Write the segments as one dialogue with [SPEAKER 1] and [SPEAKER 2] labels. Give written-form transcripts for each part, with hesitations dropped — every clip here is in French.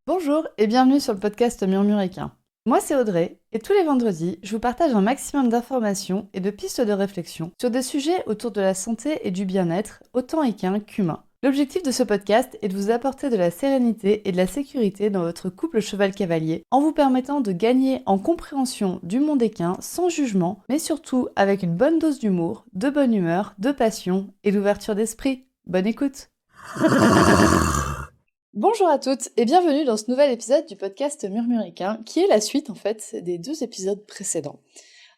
[SPEAKER 1] Bonjour et bienvenue sur le podcast Murmuricain. Moi c'est Audrey et tous les vendredis, je vous partage un maximum d'informations et de pistes de réflexion sur des sujets autour de la santé et du bien-être, autant équin qu'humain. L'objectif de ce podcast est de vous apporter de la sérénité et de la sécurité dans votre couple cheval-cavalier en vous permettant de gagner en compréhension du monde équin sans jugement, mais surtout avec une bonne dose d'humour, de bonne humeur, de passion et d'ouverture d'esprit. Bonne écoute! Bonjour à toutes et bienvenue dans ce nouvel épisode du podcast Murmuricain, qui est la suite en fait des 2 épisodes précédents.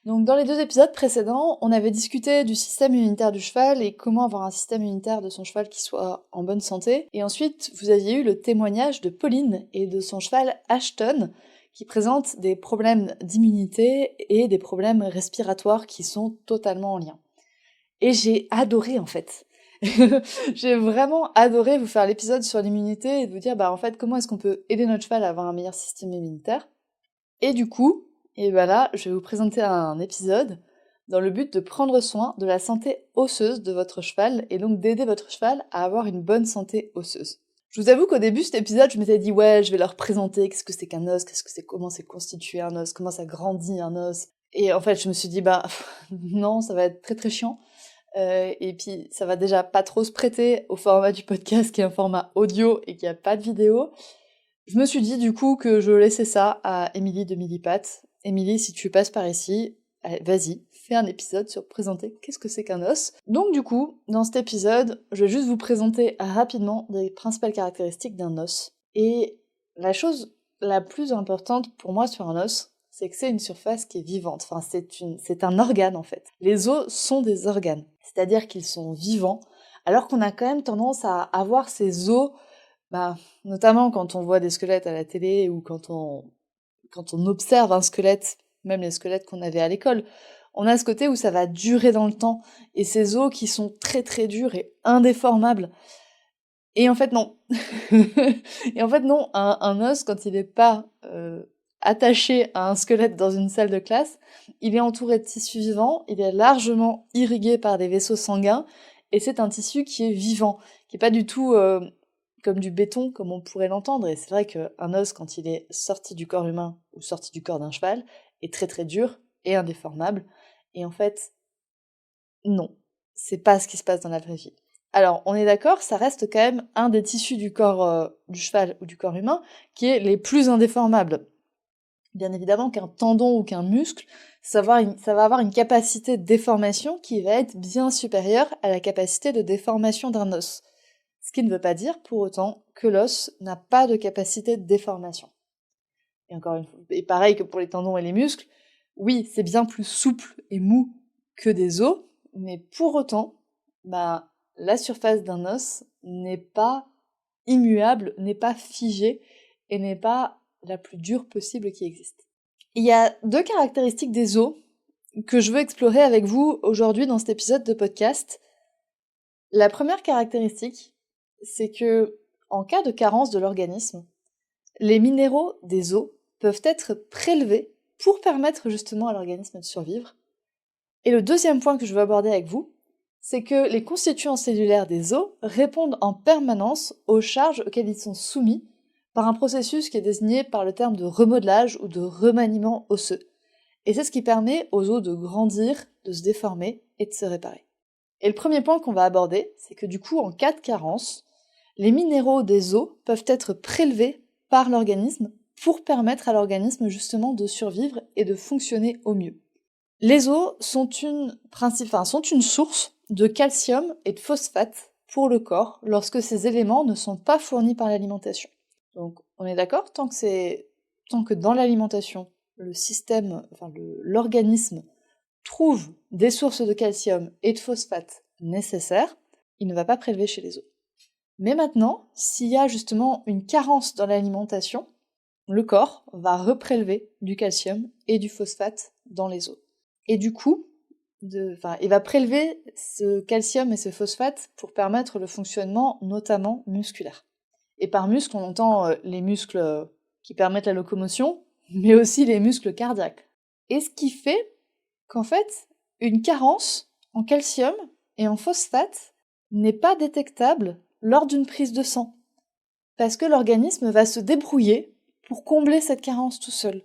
[SPEAKER 1] Donc dans les 2 épisodes précédents, on avait discuté du système immunitaire du cheval et comment avoir un système immunitaire de son cheval qui soit en bonne santé. Et ensuite, vous aviez eu le témoignage de Pauline et de son cheval Ashton, qui présente des problèmes d'immunité et des problèmes respiratoires qui sont totalement en lien. Et j'ai adoré en fait. J'ai vraiment adoré vous faire l'épisode sur l'immunité et de vous dire en fait comment est-ce qu'on peut aider notre cheval à avoir un meilleur système immunitaire. Et du coup, là, je vais vous présenter un épisode dans le but de prendre soin de la santé osseuse de votre cheval et donc d'aider votre cheval à avoir une bonne santé osseuse. Je vous avoue qu'au début de cet épisode, je m'étais dit ouais, je vais leur présenter qu'est-ce que c'est qu'un os, comment c'est constitué un os, comment ça grandit un os. Et en fait, je me suis dit non, ça va être très très chiant. Et puis ça va déjà pas trop se prêter au format du podcast qui est un format audio et qui a pas de vidéo. Je me suis dit du coup que je laissais ça à Émilie de Millipat. Émilie, si tu passes par ici, allez, vas-y, fais un épisode sur présenter qu'est-ce que c'est qu'un os. Donc du coup, dans cet épisode, je vais juste vous présenter rapidement les principales caractéristiques d'un os. Et la chose la plus importante pour moi sur un os, c'est que c'est une surface qui est vivante, enfin c'est un organe en fait. Les os sont des organes, c'est-à-dire qu'ils sont vivants, alors qu'on a quand même tendance à avoir ces os, notamment quand on voit des squelettes à la télé ou quand on observe un squelette, même les squelettes qu'on avait à l'école, on a ce côté où ça va durer dans le temps, et ces os qui sont très très durs et indéformables. Et en fait non. Et en fait non, un os, quand il n'est pas attaché à un squelette dans une salle de classe, il est entouré de tissu vivant, il est largement irrigué par des vaisseaux sanguins, et c'est un tissu qui est vivant, qui est pas du tout comme du béton, comme on pourrait l'entendre. Et c'est vrai qu'un os, quand il est sorti du corps humain ou sorti du corps d'un cheval, est très très dur et indéformable. Et en fait, non, c'est pas ce qui se passe dans la vraie vie. Alors, on est d'accord, ça reste quand même un des tissus du corps du cheval ou du corps humain qui est les plus indéformables. Bien évidemment qu'un tendon ou qu'un muscle, ça va avoir une capacité de déformation qui va être bien supérieure à la capacité de déformation d'un os. Ce qui ne veut pas dire pour autant que l'os n'a pas de capacité de déformation. Et encore une fois, et pareil que pour les tendons et les muscles, oui, c'est bien plus souple et mou que des os, mais pour autant, la surface d'un os n'est pas immuable, n'est pas figée et n'est pas la plus dure possible qui existe. Il y a 2 caractéristiques des os que je veux explorer avec vous aujourd'hui dans cet épisode de podcast. La première caractéristique, c'est que, en cas de carence de l'organisme, les minéraux des os peuvent être prélevés pour permettre justement à l'organisme de survivre. Et le deuxième point que je veux aborder avec vous, c'est que les constituants cellulaires des os répondent en permanence aux charges auxquelles ils sont soumis par un processus qui est désigné par le terme de remodelage ou de remaniement osseux. Et c'est ce qui permet aux os de grandir, de se déformer et de se réparer. Et le premier point qu'on va aborder, c'est que du coup, en cas de carence, les minéraux des os peuvent être prélevés par l'organisme pour permettre à l'organisme justement de survivre et de fonctionner au mieux. Les os sont une source de calcium et de phosphate pour le corps lorsque ces éléments ne sont pas fournis par l'alimentation. Donc on est d'accord, tant que dans l'alimentation, l'organisme trouve des sources de calcium et de phosphate nécessaires, il ne va pas prélever chez les os. Mais maintenant, s'il y a justement une carence dans l'alimentation, le corps va reprélever du calcium et du phosphate dans les os. Et du coup, il va prélever ce calcium et ce phosphate pour permettre le fonctionnement notamment musculaire. Et par muscle, on entend les muscles qui permettent la locomotion, mais aussi les muscles cardiaques. Et ce qui fait qu'en fait, une carence en calcium et en phosphate n'est pas détectable lors d'une prise de sang. Parce que l'organisme va se débrouiller pour combler cette carence tout seul.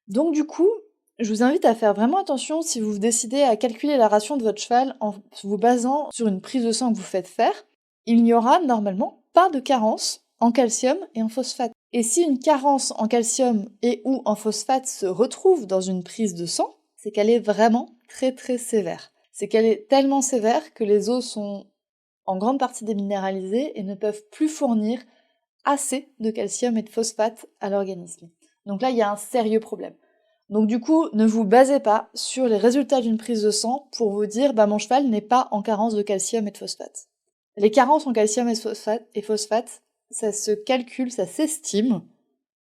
[SPEAKER 1] Donc du coup, je vous invite à faire vraiment attention si vous décidez à calculer la ration de votre cheval en vous basant sur une prise de sang que vous faites faire. Il n'y aura normalement pas de carence en calcium et en phosphate. Et si une carence en calcium et ou en phosphate se retrouve dans une prise de sang, c'est qu'elle est vraiment très très sévère. C'est qu'elle est tellement sévère que les os sont en grande partie déminéralisés et ne peuvent plus fournir assez de calcium et de phosphate à l'organisme. Donc là, il y a un sérieux problème. Donc du coup, ne vous basez pas sur les résultats d'une prise de sang pour vous dire « mon cheval n'est pas en carence de calcium et de phosphate ». Les carences en calcium et phosphate, ça se calcule, ça s'estime,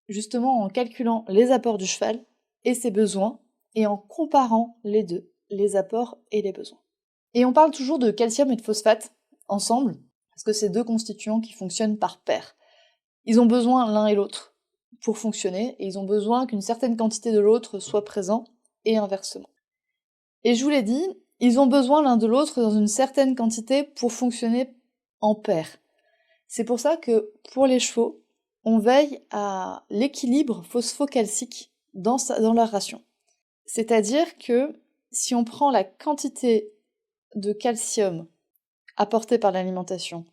[SPEAKER 1] justement en calculant les apports du cheval et ses besoins, et en comparant les deux, les apports et les besoins. Et on parle toujours de calcium et de phosphate ensemble, parce que c'est deux constituants qui fonctionnent par paire. Ils ont besoin l'un et l'autre pour fonctionner, et ils ont besoin qu'une certaine quantité de l'autre soit présent, et inversement. Et je vous l'ai dit, ils ont besoin l'un de l'autre dans une certaine quantité pour fonctionner en paire. C'est pour ça que, pour les chevaux, on veille à l'équilibre phosphocalcique dans leur ration. C'est-à-dire que si on prend la quantité de calcium apportée par l'alimentation,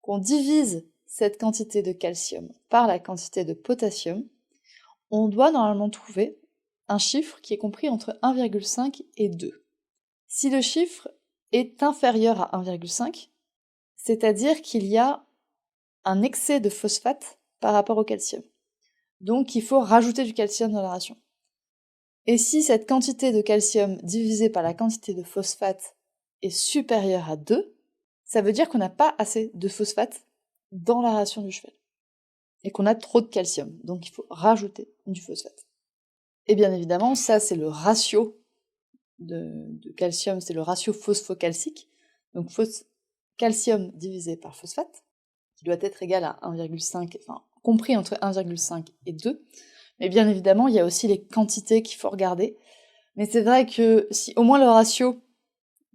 [SPEAKER 1] qu'on divise cette quantité de calcium par la quantité de potassium, on doit normalement trouver un chiffre qui est compris entre 1,5 et 2. Si le chiffre est inférieur à 1,5, c'est-à-dire qu'il y a un excès de phosphate par rapport au calcium. Donc il faut rajouter du calcium dans la ration. Et si cette quantité de calcium divisée par la quantité de phosphate est supérieure à 2, ça veut dire qu'on n'a pas assez de phosphate dans la ration du cheval. Et qu'on a trop de calcium, donc il faut rajouter du phosphate. Et bien évidemment, ça c'est le ratio de calcium, c'est le ratio phosphocalcique, donc calcium divisé par phosphate, qui doit être égal à 1,5, enfin compris entre 1,5 et 2. Mais bien évidemment, il y a aussi les quantités qu'il faut regarder. Mais c'est vrai que si au moins le ratio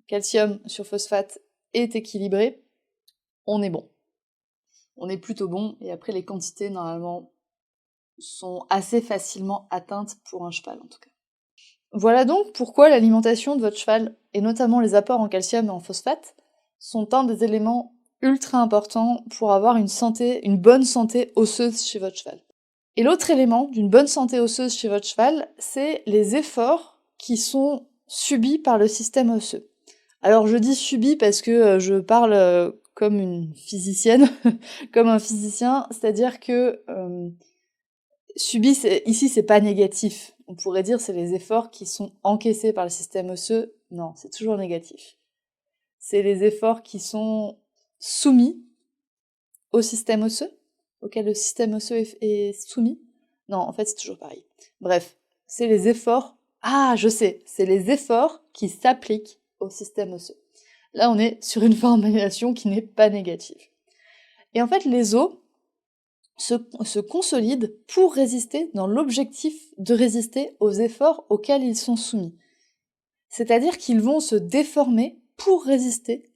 [SPEAKER 1] calcium sur phosphate est équilibré, on est bon. On est plutôt bon, et après les quantités, normalement, sont assez facilement atteintes pour un cheval, en tout cas. Voilà donc pourquoi l'alimentation de votre cheval, et notamment les apports en calcium et en phosphate, sont un des éléments ultra importants pour avoir une bonne santé osseuse chez votre cheval. Et l'autre élément d'une bonne santé osseuse chez votre cheval, c'est les efforts qui sont subis par le système osseux. Alors je dis subis parce que je parle comme une physicienne, comme un physicien, c'est-à-dire que subi, ici c'est pas négatif. On pourrait dire c'est les efforts qui sont encaissés par le système osseux. Non, c'est toujours négatif. C'est les efforts qui sont soumis au système osseux, auquel le système osseux est soumis. Non, en fait c'est toujours pareil. Bref, c'est les efforts... Ah, je sais, c'est les efforts qui s'appliquent au système osseux. Là, on est sur une formulation qui n'est pas négative. Et en fait, les os se consolident pour résister dans l'objectif de résister aux efforts auxquels ils sont soumis. C'est-à-dire qu'ils vont se déformer pour résister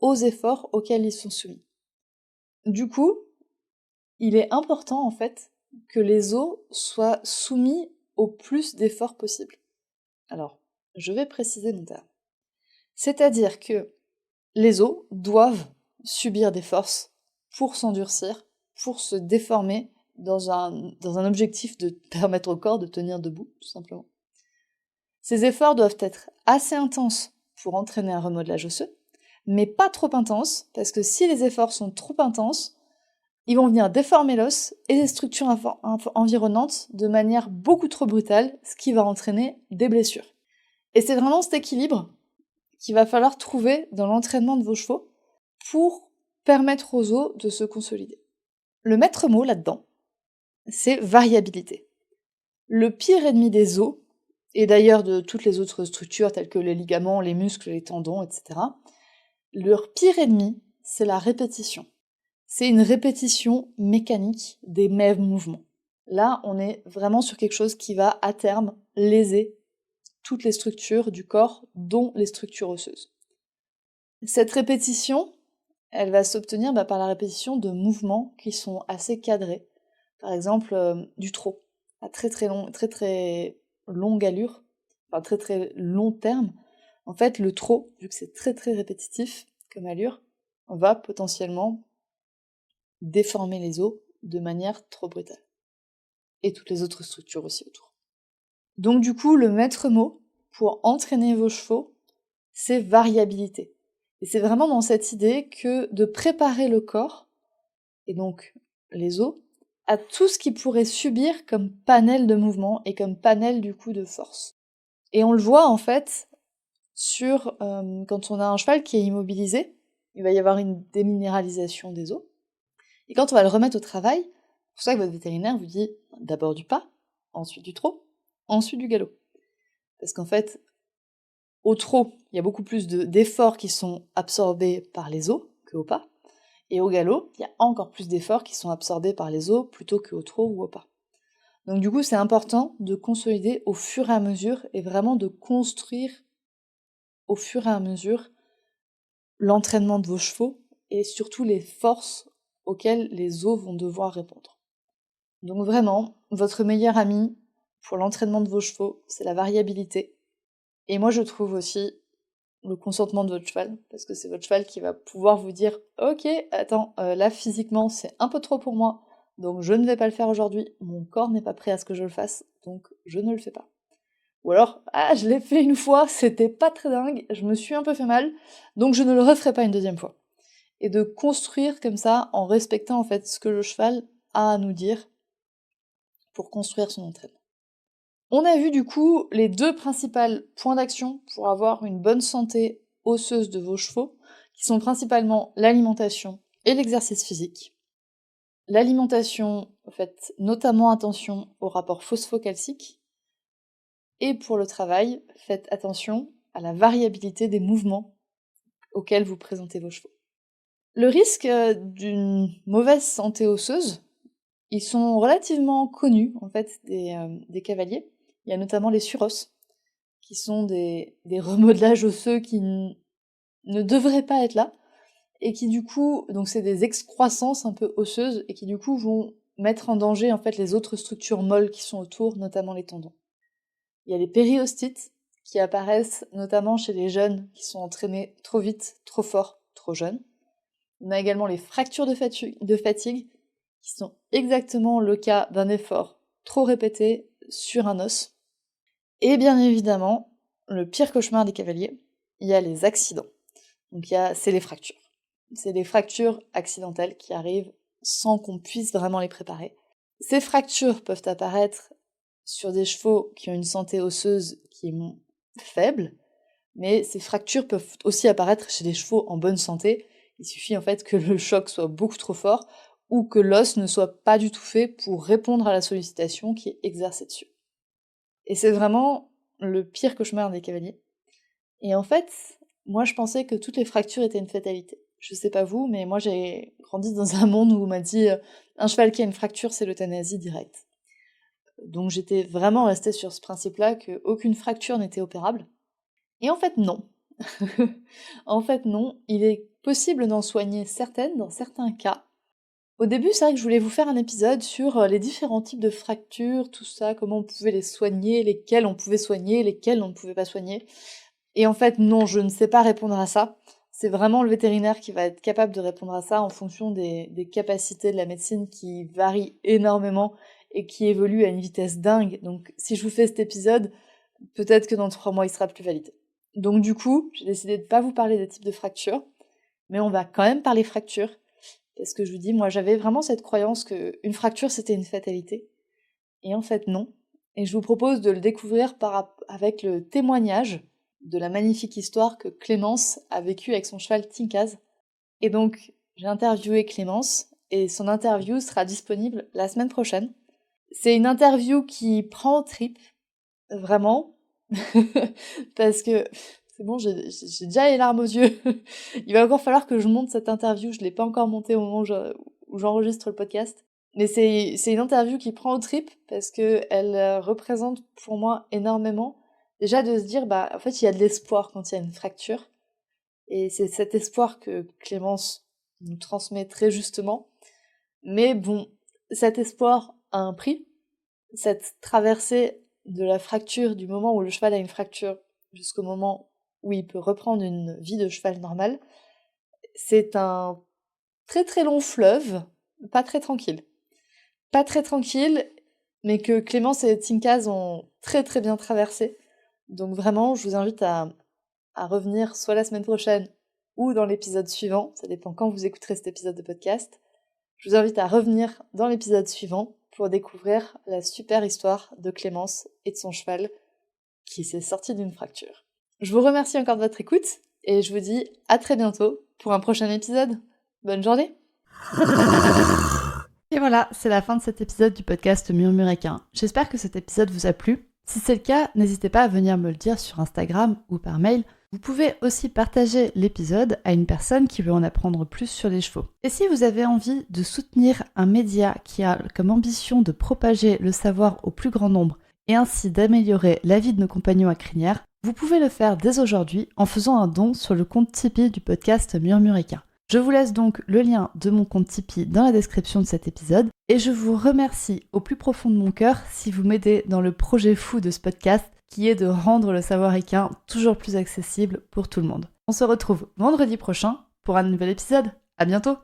[SPEAKER 1] aux efforts auxquels ils sont soumis. Du coup, il est important en fait que les os soient soumis au plus d'efforts possible. Alors, je vais préciser mon terme. C'est-à-dire que les os doivent subir des forces pour s'endurcir, pour se déformer dans un objectif de permettre au corps de tenir debout, tout simplement. Ces efforts doivent être assez intenses pour entraîner un remodelage osseux, mais pas trop intenses, parce que si les efforts sont trop intenses, ils vont venir déformer l'os et les structures environnantes de manière beaucoup trop brutale, ce qui va entraîner des blessures. Et c'est vraiment cet équilibre qu'il va falloir trouver dans l'entraînement de vos chevaux pour permettre aux os de se consolider. Le maître mot là-dedans, c'est variabilité. Le pire ennemi des os, et d'ailleurs de toutes les autres structures telles que les ligaments, les muscles, les tendons, etc., leur pire ennemi, c'est la répétition. C'est une répétition mécanique des mêmes mouvements. Là, on est vraiment sur quelque chose qui va, à terme, léser toutes les structures du corps, dont les structures osseuses. Cette répétition, elle va s'obtenir par la répétition de mouvements qui sont assez cadrés. Par exemple, du trot, à très très longue allure, enfin très très long terme. En fait, le trot, vu que c'est très très répétitif comme allure, va potentiellement déformer les os de manière trop brutale. Et toutes les autres structures aussi autour. Donc du coup, le maître mot pour entraîner vos chevaux, c'est variabilité. Et c'est vraiment dans cette idée que de préparer le corps, et donc les os, à tout ce qu'ils pourraient subir comme panel de mouvement et comme panel du coup de force. Et on le voit en fait sur quand on a un cheval qui est immobilisé, il va y avoir une déminéralisation des os. Et quand on va le remettre au travail, c'est pour ça que votre vétérinaire vous dit d'abord du pas, ensuite du trot, ensuite du galop. Parce qu'en fait, au trot, il y a beaucoup plus d'efforts qui sont absorbés par les os qu'au pas. Et au galop, il y a encore plus d'efforts qui sont absorbés par les os plutôt qu'au trot ou au pas. Donc du coup, c'est important de consolider au fur et à mesure et vraiment de construire au fur et à mesure l'entraînement de vos chevaux et surtout les forces auxquelles les os vont devoir répondre. Donc vraiment, votre meilleur ami pour l'entraînement de vos chevaux, c'est la variabilité. Et moi, je trouve aussi le consentement de votre cheval, parce que c'est votre cheval qui va pouvoir vous dire « Ok, attends, là, physiquement, c'est un peu trop pour moi, donc je ne vais pas le faire aujourd'hui, mon corps n'est pas prêt à ce que je le fasse, donc je ne le fais pas. » Ou alors « Ah, je l'ai fait une fois, c'était pas très dingue, je me suis un peu fait mal, donc je ne le referai pas une deuxième fois. » Et de construire comme ça, en respectant en fait ce que le cheval a à nous dire, pour construire son entraînement. On a vu du coup les deux principaux points d'action pour avoir une bonne santé osseuse de vos chevaux, qui sont principalement l'alimentation et l'exercice physique. L'alimentation, faites notamment attention au rapport phosphocalcique, et pour le travail, faites attention à la variabilité des mouvements auxquels vous présentez vos chevaux. Le risque d'une mauvaise santé osseuse, ils sont relativement connus en fait des cavaliers. Il y a notamment les surosses, qui sont des remodelages osseux qui ne devraient pas être là, et qui du coup, donc c'est des excroissances un peu osseuses, et qui du coup vont mettre en danger en fait les autres structures molles qui sont autour, notamment les tendons. Il y a les périostites, qui apparaissent notamment chez les jeunes qui sont entraînés trop vite, trop fort, trop jeunes. On a également les fractures de fatigue, qui sont exactement le cas d'un effort trop répété sur un os. Et bien évidemment, le pire cauchemar des cavaliers, il y a les accidents. Donc c'est les fractures. C'est des fractures accidentelles qui arrivent sans qu'on puisse vraiment les préparer. Ces fractures peuvent apparaître sur des chevaux qui ont une santé osseuse qui est faible, mais ces fractures peuvent aussi apparaître chez des chevaux en bonne santé. Il suffit en fait que le choc soit beaucoup trop fort ou que l'os ne soit pas du tout fait pour répondre à la sollicitation qui est exercée dessus. Et c'est vraiment le pire cauchemar des cavaliers. Et en fait, moi je pensais que toutes les fractures étaient une fatalité. Je sais pas vous, mais moi j'ai grandi dans un monde où on m'a dit un cheval qui a une fracture, c'est l'euthanasie directe. Donc j'étais vraiment restée sur ce principe-là qu'aucune fracture n'était opérable. Et en fait non. En fait non, il est possible d'en soigner certaines dans certains cas. Au début, c'est vrai que je voulais vous faire un épisode sur les différents types de fractures, tout ça, comment on pouvait les soigner, lesquelles on pouvait soigner, lesquelles on ne pouvait pas soigner. Et en fait, non, je ne sais pas répondre à ça. C'est vraiment le vétérinaire qui va être capable de répondre à ça en fonction des capacités de la médecine qui varient énormément et qui évoluent à une vitesse dingue. Donc si je vous fais cet épisode, peut-être que dans 3 mois, il sera plus valide. Donc du coup, j'ai décidé de pas vous parler des types de fractures, mais on va quand même parler fractures. Parce que je vous dis, moi j'avais vraiment cette croyance qu'une fracture c'était une fatalité. Et en fait non. Et je vous propose de le découvrir avec le témoignage de la magnifique histoire que Clémence a vécue avec son cheval Tinkaz. Et donc j'ai interviewé Clémence et son interview sera disponible la semaine prochaine. C'est une interview qui prend aux tripes, vraiment, parce que c'est bon, j'ai déjà les larmes aux yeux. Il va encore falloir que je monte cette interview, je l'ai pas encore montée au moment où j'enregistre le podcast. Mais c'est une interview qui prend aux tripes parce que elle représente pour moi énormément. Déjà de se dire, en fait, il y a de l'espoir quand il y a une fracture. Et c'est cet espoir que Clémence nous transmet très justement. Mais bon, cet espoir a un prix. Cette traversée de la fracture, du moment où le cheval a une fracture jusqu'au moment où il peut reprendre une vie de cheval normale, c'est un très très long fleuve, pas très tranquille. Pas très tranquille, mais que Clémence et Tinkaz ont très très bien traversé. Donc vraiment, je vous invite à revenir soit la semaine prochaine ou dans l'épisode suivant, ça dépend quand vous écouterez cet épisode de podcast. Je vous invite à revenir dans l'épisode suivant pour découvrir la super histoire de Clémence et de son cheval qui s'est sorti d'une fracture. Je vous remercie encore de votre écoute et je vous dis à très bientôt pour un prochain épisode. Bonne journée! Et voilà, c'est la fin de cet épisode du podcast Murmuréquin. J'espère que cet épisode vous a plu. Si c'est le cas, n'hésitez pas à venir me le dire sur Instagram ou par mail. Vous pouvez aussi partager l'épisode à une personne qui veut en apprendre plus sur les chevaux. Et si vous avez envie de soutenir un média qui a comme ambition de propager le savoir au plus grand nombre et ainsi d'améliorer la vie de nos compagnons à crinière, vous pouvez le faire dès aujourd'hui en faisant un don sur le compte Tipeee du podcast Murmuréquin. Je vous laisse donc le lien de mon compte Tipeee dans la description de cet épisode et je vous remercie au plus profond de mon cœur si vous m'aidez dans le projet fou de ce podcast qui est de rendre le savoir équin toujours plus accessible pour tout le monde. On se retrouve vendredi prochain pour un nouvel épisode. À bientôt!